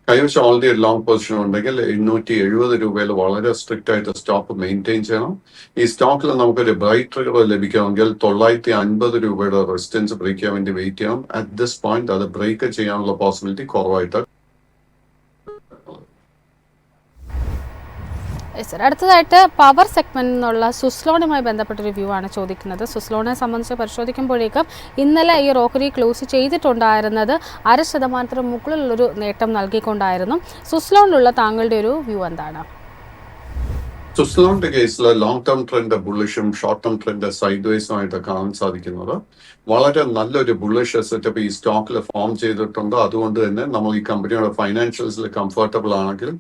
S2: കൈവശം ഓൾറെഡി ഒരു ലോങ് പൊസിഷൻ ഉണ്ടെങ്കിൽ 870 രൂപയിൽ വളരെ സ്ട്രിക്റ്റ് ആയിട്ട് സ്റ്റോപ്പ് മെയിൻറ്റെയിൻ ചെയ്യണം. ഈ സ്റ്റോക്കിൽ നമുക്കൊരു ബ്രൈറ്റ് ട്രിഗർ ലഭിക്കണമെങ്കിൽ 950 രൂപയുടെ റെസിസ്റ്റൻസ് ബ്രേക്ക് ചെയ്യാൻ വേണ്ടി വെയിറ്റ് ചെയ്യണം. അറ്റ് ദിസ് പോയിന്റ് അത് ബ്രേക്ക് ചെയ്യാനുള്ള പോസിബിലിറ്റി കുറവായിട്ട്.
S1: അടുത്തതായിട്ട് പവർ സെഗ്മെന്റിൽ നിന്നുള്ള സുസ്ലോണുമായി ബന്ധപ്പെട്ടൊരു വ്യൂ ആണ് ചോദിക്കുന്നത്. സുസ്ലോണിനെ സംബന്ധിച്ച് പരിശോധിക്കുമ്പോഴേക്കും ഇന്നലെ ഈ ഓഹരി ക്ലോസ് ചെയ്തിട്ടുണ്ടായിരുന്നത് 0.5% മുകളിലുള്ളൊരു നേട്ടം നൽകിക്കൊണ്ടായിരുന്നു. സുസ്ലോണിലുള്ള താങ്കളുടെ ഒരു വ്യൂ എന്താണ്?
S2: സുസ്ലോണിന്റെ കേസിൽ ലോങ് ടേം ട്രെൻഡ് ബുള്ളിഷും ഷോർട്ട് ടേം ട്രെൻഡ് സൈഡ് വേസുമായിട്ട് കാണാൻ സാധിക്കുന്നത്. വളരെ നല്ലൊരു ബുള്ളിഷ് സെറ്റപ്പ് ഈ സ്റ്റോക്കിൽ ഫോം ചെയ്തിട്ടുണ്ട്. അതുകൊണ്ട് തന്നെ നമ്മൾ ഈ കമ്പനിയുടെ ഫൈനാൻഷ്യൽസിൽ കംഫർട്ടബിൾ ആണെങ്കിൽ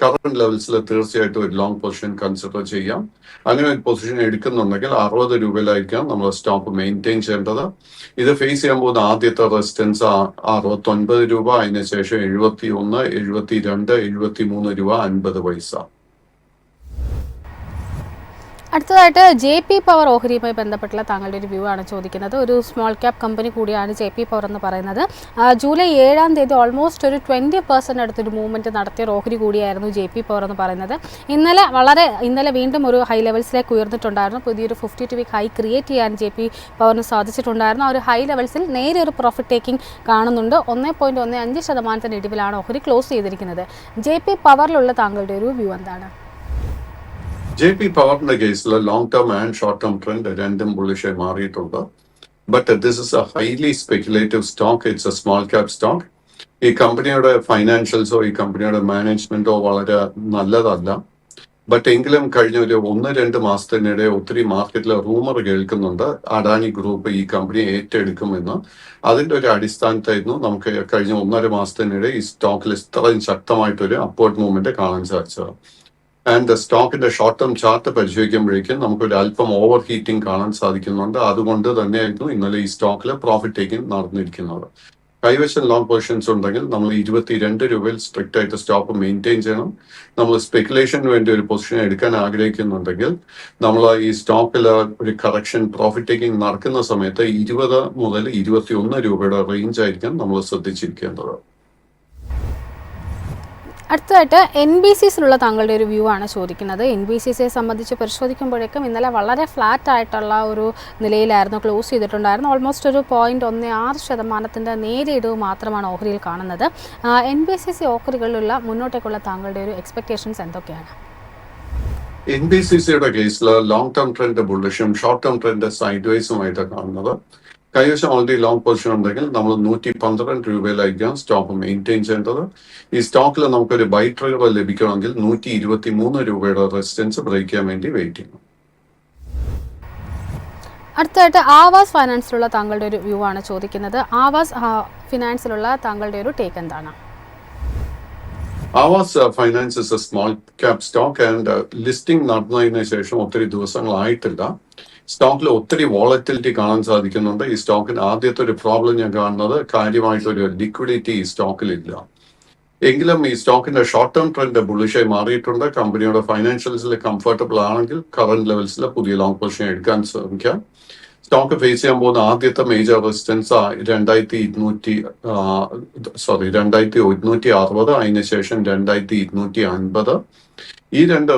S2: കറന്റ് ലെവൽസിൽ തീർച്ചയായിട്ടും ഒരു ലോങ് പൊസിഷൻ കൺസിഡർ ചെയ്യാം. അങ്ങനെ ഒരു പൊസിഷൻ എടുക്കുന്നുണ്ടെങ്കിൽ 60 രൂപയിലായിരിക്കാം നമ്മൾ സ്റ്റോപ്പ് മെയിൻറ്റെയിൻ ചെയ്യേണ്ടത്. ഇത് ഫേസ് ചെയ്യാൻ പോകുന്ന ആദ്യത്തെ റെസിസ്റ്റൻസ് 69 രൂപ, അതിനുശേഷം 71, 72, 73 രൂപ 50 പൈസ.
S1: അടുത്തതായിട്ട് JP പവർ ഓഹരിയുമായി ബന്ധപ്പെട്ടുള്ള താങ്കളുടെ ഒരു വ്യൂ ആണ് ചോദിക്കുന്നത്. ഒരു സ്മോൾ ക്യാപ് കമ്പനി കൂടിയാണ് JP പവർ എന്ന് പറയുന്നത്. ജൂലൈ 7 ഓൾമോസ്റ്റ് ഒരു 20% അടുത്തൊരു മൂവ്മെൻറ്റ് നടത്തിയ ഒരു ഓഹരി കൂടിയായിരുന്നു JP പവർ എന്ന് പറയുന്നത്. ഇന്നലെ വീണ്ടും ഒരു ഹൈ ലെവൽസിലേക്ക് ഉയർന്നിട്ടുണ്ടായിരുന്നു. പുതിയൊരു 52 വീക്ക് ഹൈ ക്രിയേറ്റ് ചെയ്യാൻ JP പവറിന് സാധിച്ചിട്ടുണ്ടായിരുന്നു. ആ ഒരു ഹൈ ലെവൽസിൽ നേരെ ഒരു പ്രോഫിറ്റ് ടേക്കിംഗ് കാണുന്നുണ്ട്. 1.15% ഇടിവിലാണ് ഓഹരി ക്ലോസ് ചെയ്തിരിക്കുന്നത്. JP പവറിലുള്ള താങ്കളുടെ ഒരു വ്യൂ എന്താണ്?
S2: JP പവറിന്റെ കേസിൽ long term and short term trend രണ്ടും ബുള്ളിഷായി മാറിയിട്ടുണ്ട്. But this is A highly speculative stock. It's a small cap stock. ഈ കമ്പനിയുടെ ഫൈനാൻഷ്യൽസോ ഈ കമ്പനിയുടെ മാനേജ്മെന്റോ വളരെ നല്ലതല്ല. ബട്ട് എങ്കിലും കഴിഞ്ഞ ഒരു 1-2 മാസത്തിനിടെ ഒത്തിരി മാർക്കറ്റിൽ റൂമർ കേൾക്കുന്നുണ്ട് അഡാനി ഗ്രൂപ്പ് ഈ കമ്പനി ഏറ്റെടുക്കുമെന്ന്. അതിന്റെ ഒരു അടിസ്ഥാനത്തായിരുന്നു നമുക്ക് കഴിഞ്ഞ 1.5 മാസത്തിനിടെ ഈ സ്റ്റോക്കിൽ ഇത്രയും ശക്തമായിട്ടൊരു അപ്വേർഡ് മൂവ്മെന്റ് കാണാൻ സാധിച്ചത്. ആൻഡ് സ്റ്റോക്കിന്റെ ഷോർട്ട് ടേം ചാർട്ട് പരിശോധിക്കുമ്പോഴേക്കും നമുക്കൊരു അല്പം ഓവർ ഹീറ്റിംഗ് കാണാൻ സാധിക്കുന്നുണ്ട്. അതുകൊണ്ട് തന്നെയായിരുന്നു ഇന്നലെ ഈ സ്റ്റോക്കിൽ പ്രോഫിറ്റ് ടേക്കിംഗ് നടന്നിരിക്കുന്നത്. കൈവശം ലോങ് പൊസിഷൻസ് ഉണ്ടെങ്കിൽ നമ്മൾ 22 രൂപയിൽ സ്ട്രിക്റ്റ് ആയിട്ട് സ്റ്റോപ്പ് മെയിൻറ്റെയിൻ ചെയ്യണം. നമ്മൾ സ്പെക്കുലേഷന് വേണ്ടി ഒരു പൊസിഷൻ എടുക്കാൻ ആഗ്രഹിക്കുന്നുണ്ടെങ്കിൽ നമ്മൾ ഈ സ്റ്റോക്കിൽ ഒരു കറക്ഷൻ പ്രോഫിറ്റ് ടേക്കിംഗ് നടക്കുന്ന സമയത്ത് 20 മുതൽ 21 രൂപയുടെ റേഞ്ച് ആയിരിക്കും നമ്മൾ ശ്രദ്ധിച്ചിരിക്കേണ്ടത്.
S1: അടുത്തതായിട്ട് NBCസിലുള്ള താങ്കളുടെ ഒരു വ്യൂ ആണ് ചോദിക്കുന്നത്. NBCസിയെ സംബന്ധിച്ച് പരിശോധിക്കുമ്പോഴേക്കും ഇന്നലെ വളരെ ഫ്ലാറ്റ് ആയിട്ടുള്ള ഒരു നിലയിലായിരുന്നു ക്ലോസ് ചെയ്തിട്ടുണ്ടായിരുന്നു. ഓൾമോസ്റ്റ് ഒരു 0.16% നേരിയ ഇടിവ് മാത്രമാണ് ഓഹരിയിൽ കാണുന്നത്. NBCC ഓഹരികളിലുള്ള മുന്നോട്ടേക്കുള്ള താങ്കളുടെ ഒരു എക്സ്പെക്ടേഷൻസ് എന്തൊക്കെയാണ്?
S2: NBCCയുടെ കേസിൽ ലോങ് ടേം ട്രെൻഡ് ബുള്ളിഷും ഷോർട്ട് ടേം ട്രെൻഡ് സൈഡ് വേസുമായിട്ട് കാണുന്നത്. കൈവശം ഓൾറെഡി ലോങ് പൊസിഷൻ ഉണ്ടെങ്കിൽ നമ്മൾ 112 രൂപയിലായിരിക്കാം സ്റ്റോക്ക് മെയിൻറ്റെയിൻ ചെയ്യേണ്ടത്. ഈ സ്റ്റോക്കിൽ നമുക്കൊരു ബൈ ട്രിഗർ ലഭിക്കണമെങ്കിൽ 123 രൂപയുടെ റെസിസ്റ്റൻസ് ബ്രേക്ക് ചെയ്യാൻ വേണ്ടി വെയിറ്റ് ചെയ്യണം.
S1: അടുത്തതായിട്ട് ആവാസ് ഫൈനാൻസിലുള്ള താങ്കളുടെ ഒരു വ്യൂ ആണ് ചോദിക്കുന്നത്. ആവാസ് ഫിനാൻസിലുള്ള താങ്കളുടെ ഒരു ടേക്ക് എന്താണ്?
S2: Aavas finance is a small cap stock and listing നടന്നതിന് ശേഷം ഒത്തിരി ദിവസങ്ങളായിട്ടില്ല. സ്റ്റോക്കിൽ ഒത്തിരി വോളറ്റിലിറ്റി കാണാൻ സാധിക്കുന്നുണ്ട്. ഈ സ്റ്റോക്കിന് ആദ്യത്തെ ഒരു പ്രോബ്ലം ഞാൻ കാണുന്നത് കാര്യമായിട്ടൊരു ലിക്വിഡിറ്റി ഈ സ്റ്റോക്കിലില്ല. എങ്കിലും ഈ സ്റ്റോക്കിന്റെ ഷോർട്ട് ടേം ട്രെൻഡ് ബുള്ളിഷായി മാറിയിട്ടുണ്ട്. കമ്പനിയുടെ ഫൈനാൻഷ്യൽസിൽ കംഫർട്ടബിൾ ആണെങ്കിൽ കറന്റ് ലെവൽസിൽ പുതിയ ലോങ് പൊസിഷൻ എടുക്കാൻ ശ്രമിക്കാം. സ്റ്റോക്ക് ഫേസ് ചെയ്യാൻ പോകുന്ന ആദ്യത്തെ മേജർ റെസിസ്റ്റൻസ് 2160, അതിനുശേഷം 2250. ഈ രണ്ട്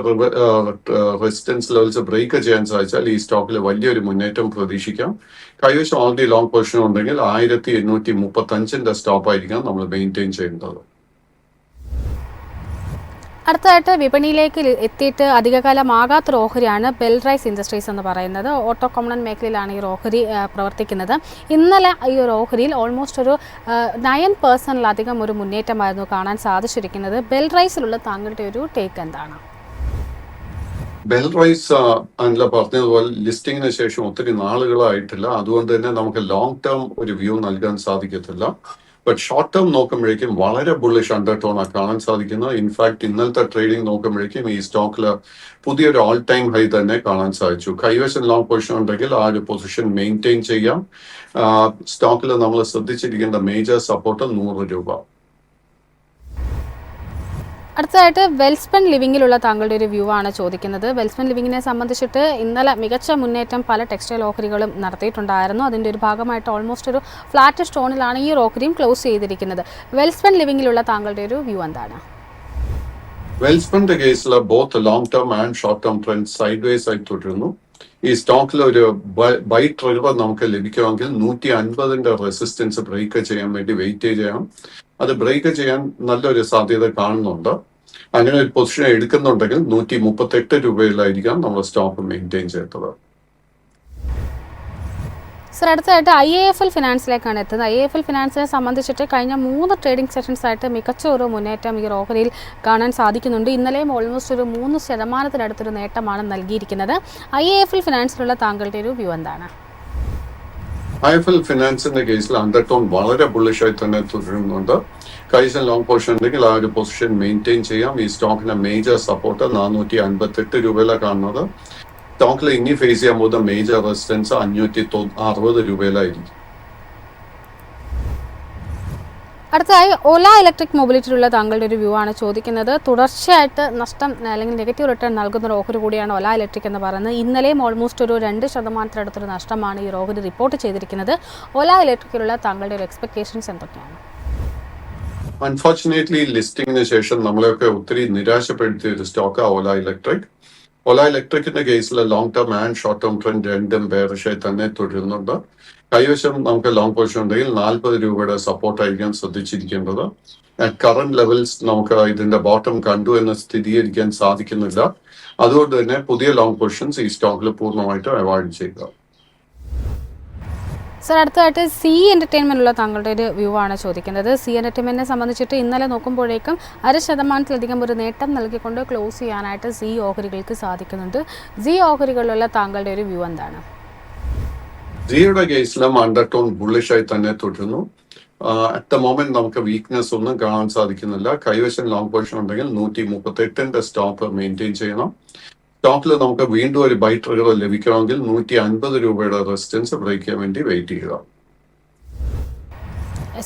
S2: റെസിസ്റ്റൻസ് ലെവൽസ് ബ്രേക്ക് ചെയ്യാൻ സാധിച്ചാൽ ഈ സ്റ്റോക്കിൽ വലിയൊരു മുന്നേറ്റം പ്രതീക്ഷിക്കാം. കൈവശം ഓൾറെഡി ലോങ് പൊസിഷൻ ഉണ്ടെങ്കിൽ 1835 സ്റ്റോപ്പ് ആയിരിക്കാം നമ്മൾ മെയിൻറ്റെയിൻ ചെയ്യേണ്ടത്.
S1: അടുത്തതായിട്ട് വിപണിയിലേക്ക് എത്തിയിട്ട് അധികകാലമാകാത്തൊരു ഓഹരിയാണ് ബെൽറൈസ് ഇൻഡസ്ട്രീസ് എന്ന് പറയുന്നത്. ഓട്ടോ കോമ്പണന്റ് മേഖലയിലാണ് ഈ ഓഹരി പ്രവർത്തിക്കുന്നത്. ഇന്നലെ ഈ ഒരു ഓഹരിയിൽ ഓൾമോസ്റ്റ് ഒരു 9% ഒരു മുന്നേറ്റമായിരുന്നു കാണാൻ സാധിച്ചിരിക്കുന്നത്. ബെൽറൈസിലുള്ള താങ്കളുടെ ഒരു ടേക്ക് എന്താണ്?
S2: ബെൽറൈസ് അല്ല പറഞ്ഞതുപോലെ ലിസ്റ്റിങ്ങിന് ശേഷം ഒത്തിരി നാളുകളായിട്ടില്ല, അതുകൊണ്ട് തന്നെ നമുക്ക് ലോങ് ടേം ഒരു വ്യൂ നൽകാൻ സാധിക്കത്തില്ല. ബട്ട് ഷോർട്ട് ടേം നോക്കുമ്പോഴേക്കും വളരെ ബുള്ളിഷ് അണ്ടർടോണാണ് കാണാൻ സാധിക്കുന്നത്. ഇൻഫാക്ട് ഇന്നലത്തെ ട്രേഡിംഗ് നോക്കുമ്പോഴേക്കും ഈ സ്റ്റോക്കിൽ പുതിയൊരു ഓൾ ടൈം ഹൈ തന്നെ കാണാൻ സാധിച്ചു. കൈവശം ലോങ് പൊസിഷൻ ഉണ്ടെങ്കിൽ ആ ഒരു പൊസിഷൻ മെയിൻറ്റെയിൻ ചെയ്യാം. സ്റ്റോക്കിൽ നമ്മൾ ശ്രദ്ധിച്ചിരിക്കേണ്ട മേജർ സപ്പോർട്ട് 100 രൂപ.
S1: അടുത്തതായിട്ട് വെൽസ്പൺ ലിവിങ്ങിലുള്ള താങ്കളുടെ ഒരു വ്യൂ ആണ് ചോദിക്കുന്നത്. വെൽസ്പൺ ലിവിങ്ങിനെ സംബന്ധിച്ചിട്ട് ഇന്നലെ മികച്ച മുന്നേറ്റം പല ടെക്സ്റ്റൈൽ ഓഹരികളും നടത്തിയിട്ടുണ്ടായിരുന്നു. അതിൻ്റെ ഒരു ഭാഗമായിട്ട് ഓൾമോസ്റ്റ് ഒരു ഫ്ലാറ്റ് സ്റ്റോണിലാണ് ഈ ഓഹരിയും ക്ലോസ് ചെയ്തിരിക്കുന്നത്. വെൽസ്പൺ ലിവിങ്ങിലുള്ള താങ്കളുടെ ഒരു വ്യൂ എന്താണ്?
S2: വെൽസ്പണിന്റെ കേസിൽ both long term and short term trend side vase ആയി തുടരുന്നു. ഈ സ്റ്റോക്കിൽ ഒരു ബൈ ട്രിഗർ നമുക്ക് ലഭിക്കുമെങ്കിൽ 150 റെസിസ്റ്റൻസ് ബ്രേക്ക് ചെയ്യാൻ വേണ്ടി വെയിറ്റ് ചെയ്യണം. അത് ബ്രേക്ക് ചെയ്യാൻ നല്ലൊരു സാധ്യത കാണുന്നുണ്ട്. അങ്ങനെ ഒരു പൊസിഷൻ എടുക്കുന്നുണ്ടെങ്കിൽ 138 രൂപയിലായിരിക്കാം നമ്മൾ സ്റ്റോക്ക് മെയിൻറ്റെയിൻ ചെയ്തത്.
S1: സർ, അടുത്തതായിട്ട് IIFL ഫിനാൻസിലേക്കാണ് എത്തുന്നത്. IIFL ഫിനാൻസിനെ സംബന്ധിച്ചിട്ട് കഴിഞ്ഞ 3 ട്രേഡിംഗ് സെഷൻസ് ആയിട്ട് മികച്ച ഒരു മുന്നേറ്റം ഈ ഓഹരിയിൽ കാണാൻ സാധിക്കുന്നുണ്ട്. ഇന്നലെയും ഓൾമോസ്റ്റ് ഒരു 3% നേട്ടമാണ് നൽകിയിരിക്കുന്നത്. IIFL ഫിനാൻസിലുള്ള താങ്കളുടെ ഒരു വ്യൂ എന്താണ്?
S2: IIFL ഫിനാൻസിന്റെ കേസിൽ അണ്ടർടോൺ വളരെ ബുള്ളിഷായി തന്നെ തുടരുന്നുണ്ട്. കൈവശം ലോങ് പൊസിഷൻ ഉണ്ടെങ്കിൽ ആ ഒരു പൊസിഷൻ മെയിൻറ്റെയിൻ ചെയ്യാം. ഈ സ്റ്റോക്കിന്റെ മേജർ സപ്പോർട്ട് 458 രൂപയിലാണ് കാണുന്നത്. സ്റ്റോക്കിൽ ഇനി ഫേസ് ചെയ്യാൻ പോകുന്ന മേജർ റെസിസ്റ്റൻസ് 560 രൂപയിലായിരിക്കും.
S1: അടുത്തതായി ഓല ഇലക്ട്രിക് മൊബിലിറ്റിയിലുള്ള താങ്കളുടെ ഒരു വ്യൂ ആണ് ചോദിക്കുന്നത്. തുടർച്ചയായിട്ട് നഷ്ടം അല്ലെങ്കിൽ നെഗറ്റീവ് റിട്ടേൺ നൽകുന്ന ഒരു ഓഹരി കൂടിയാണ് ഓല ഇലക്ട്രിക് എന്ന് പറയുന്നത്. ഇന്നലെയും ഓൾമോസ്റ്റ് ഒരു 2% നഷ്ടമാണ് ഈ ഓഹരി റിപ്പോർട്ട് ചെയ്തിരിക്കുന്നത്. ഓല ഇലക്ട്രിക്കിലുള്ള താങ്കളുടെ ഒരു എക്സ്പെക്ടേഷൻസ് എന്തൊക്കെയാണ്?
S2: അൺഫോർച്ചുനേറ്റ്ലി ലിസ്റ്റിംഗിന് ശേഷം നമ്മളെയൊക്കെ ഒത്തിരി നിരാശപ്പെടുത്തിയ ഒരു സ്റ്റോക്കാണ് ഓല ഇലക്ട്രിക്. ഓല ഇലക്ട്രിക്കിന്റെ കേസിൽ long term and short term trend രണ്ടും ബെയറിഷായി തന്നെ തുടരുന്നുണ്ട്. കൈവശം നമുക്ക് ലോങ് പൊസിഷൻ ഉണ്ടെങ്കിൽ 40 രൂപയുടെ സപ്പോർട്ടായിരിക്കാൻ ശ്രദ്ധിച്ചിരിക്കേണ്ടത്. അറ്റ് കറന്റ് ലെവൽസ് നമുക്ക് ഇതിന്റെ ബോട്ടം കണ്ടു എന്ന് സ്ഥിരീകരിക്കാൻ സാധിക്കുന്നില്ല. അതുകൊണ്ട് തന്നെ പുതിയ ലോങ് പൊസിഷൻസ് ഈ സ്റ്റോക്കിൽ പൂർണ്ണമായിട്ട് അവോയ്ഡ് ചെയ്യുക.
S1: സർ, അടുത്തതായിട്ട് സി എൻ്റർടൈൻമെൻറ്റുള്ള താങ്കളുടെ ഒരു വ്യൂ ആണ് ചോദിക്കുന്നത്. സി എൻ്റർടൈൻമെൻറ്റിനെ സംബന്ധിച്ചിട്ട് ഇന്നലെ നോക്കുമ്പോഴേക്കും 0.5% ഒരു നേട്ടം നൽകിക്കൊണ്ട് ക്ലോസ് ചെയ്യാനായിട്ട് സി ഓഹരികൾക്ക് സാധിക്കുന്നുണ്ട്. സി ഓഹരികളിലുള്ള താങ്കളുടെ ഒരു വ്യൂ എന്താണ്?
S2: ജിയുടെ കേസിലും അണ്ടർടോൺ ബുള്ളിഷായി തന്നെ തുടരുന്നു. അറ്റ് ദ മൊമെന്റ് നമുക്ക് വീക്ക്നെസ് ഒന്നും കാണാൻ സാധിക്കുന്നില്ല. കൈവശം ലോങ് പൊസിഷൻ ഉണ്ടെങ്കിൽ 138 സ്റ്റോപ്പ് മെയിൻറ്റെയിൻ ചെയ്യണം. സ്റ്റോക്കിൽ നമുക്ക് വീണ്ടും ഒരു ബൈ ട്രിഗർ ലഭിക്കണമെങ്കിൽ 150 രൂപയുടെ റെസിസ്റ്റൻസ് ബ്രേക്ക് ചെയ്യാൻ വേണ്ടി വെയിറ്റ് ചെയ്യുക.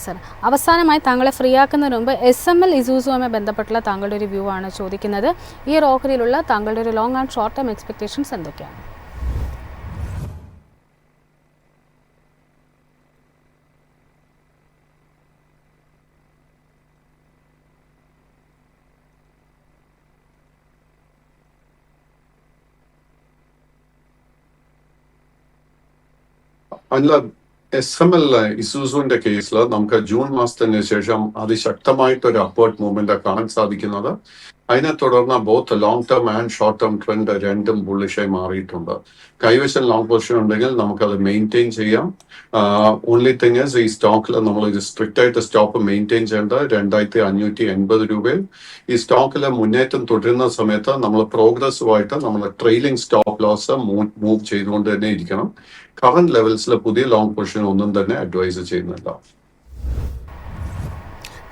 S1: സർ, അവസാനമായി താങ്കളെ ഫ്രീ ആക്കുന്നതിന് മുമ്പ് SML ഇസൂസുമായി ബന്ധപ്പെട്ടുള്ള താങ്കളുടെ ഒരു വ്യൂ ആണ് ചോദിക്കുന്നത്. ഈ ഓഹരിയിലുള്ള താങ്കളുടെ ഒരു long and short term expectations എന്തൊക്കെയാണ്?
S2: അല്ല, SML ഇസൂസുവിന്റെ കേസിൽ നമുക്ക് ജൂൺ മാസത്തിന് ശേഷം അതിശക്തമായിട്ടൊരു അപ്വേർഡ് മൂവ്മെന്റ് കാണാൻ സാധിക്കുന്നത്. അതിനെ തുടർന്ന് both long term and short term trend രണ്ടും ബുള്ളിഷായി മാറിയിട്ടുണ്ട്. കൈവശം ലോങ് പൊസിഷൻ ഉണ്ടെങ്കിൽ നമുക്കത് മെയിൻറ്റെയിൻ ചെയ്യാം. ഓൺലി തിങ് ഈ സ്റ്റോക്കിൽ നമ്മൾ സ്ട്രിക്റ്റ് ആയിട്ട് സ്റ്റോപ്പ് മെയിൻറ്റെയിൻ ചെയ്യേണ്ടത് 2580 രൂപയിൽ. ഈ സ്റ്റോക്കിൽ മുന്നേറ്റം തുടരുന്ന സമയത്ത് നമ്മൾ പ്രോഗ്രസീവായിട്ട് നമ്മൾ ട്രെയിലിംഗ് സ്റ്റോപ്പ് ലോസ് മൂവ് ചെയ്തുകൊണ്ട് തന്നെ ഇരിക്കണം. കറന്റ് ലെവൽസിൽ പുതിയ ലോങ് പൊസിഷൻ ഒന്നും തന്നെ അഡ്വൈസ് ചെയ്യുന്നില്ല.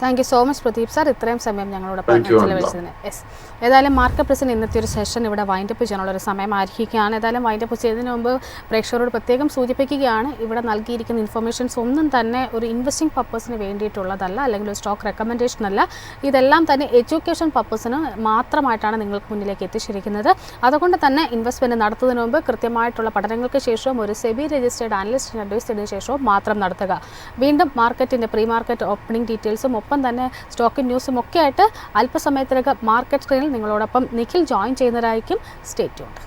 S1: Thank you so much Pradeep sir, ഇത്രയും സമയം ഞങ്ങളോടൊപ്പം
S2: Thank you,
S1: ചെലവഴിച്ചതിന്. യെസ്, ഏതായാലും മാർക്കറ്റ് പ്രസിന് ഇന്നത്തെ ഒരു സെഷൻ ഇവിടെ വൈൻഡപ്പ് ചെയ്യാനുള്ള ഒരു സമയം ആയിരിക്കുകയാണ്. ഏതായാലും വൈൻഡപ്പ് ചെയ്തതിന് മുമ്പ് പ്രേക്ഷകരോട് പ്രത്യേകം സൂചിപ്പിക്കുകയാണ്, ഇവിടെ നൽകിയിരിക്കുന്ന ഇൻഫർമേഷൻസ് ഒന്നും തന്നെ ഒരു ഇൻവെസ്റ്റിംഗ് പർപ്പസിന് വേണ്ടിയിട്ടുള്ളതല്ല, അല്ലെങ്കിൽ ഒരു സ്റ്റോക്ക് റെക്കമെൻഡേഷൻ അല്ല. ഇതെല്ലാം തന്നെ എഡ്യൂക്കേഷൻ പർപ്പസിന് മാത്രമായിട്ടാണ് നിങ്ങൾക്ക് മുന്നിലേക്ക് എത്തിച്ചിരിക്കുന്നത്. അതുകൊണ്ട് തന്നെ ഇൻവെസ്റ്റ്മെൻറ്റ് നടത്തുന്നതിന് മുമ്പ് കൃത്യമായിട്ടുള്ള പഠനങ്ങൾക്ക് ശേഷവും ഒരു സെബി രജിസ്റ്റേർഡ് അനലിസ്റ്റിന് അഡ്വൈസ് ചെയ്തതിനു ശേഷവും മാത്രം നടത്തുക. വീണ്ടും മാർക്കറ്റിൻ്റെ പ്രീ മാർക്കറ്റ് ഓപ്പണിംഗ് ഡീറ്റെയിൽസും ഒപ്പം തന്നെ സ്റ്റോക്ക് ന്യൂസും ഒക്കെ ആയിട്ട് അല്പസമയത്തിനകം മാർക്കറ്റ് സ്ക്രീനിൽ നിങ്ങളോടൊപ്പം നിഖിൽ ജോയിൻ ചെയ്യുന്നതായിരിക്കും. Stay tuned.